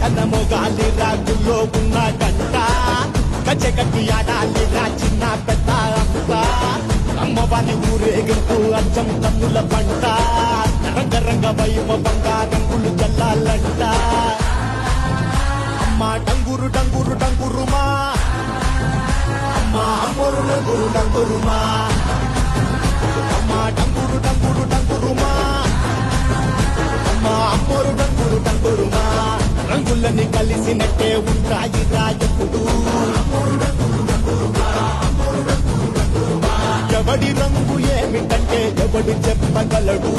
కన్నమో గాలి రాగుల్లో ఉన్న గంట గచ్చగట్టి ఆడాలి రా చిన్న పెద్ద అంతా అమ్మవారి ఊరేగింపు అచ్చం కన్నుల పంట రంగరంగ వైమ బంగారంగులు చల్లాలంట అమ్మ డంగురు డంగురు డంగురుమా అమ్మ అమ్మోరు డంగురు డంగురుమా అమ్మ డంగురు డంగురు డంగురుమా అమ్మ అమ్మోరు డంగురు డంగురుమా రంగులని కలిసినట్టే ఉంటాయి రాజపుడు ఎవడి రంగు ఏమిటంటే ఎవడు చెప్పగలడు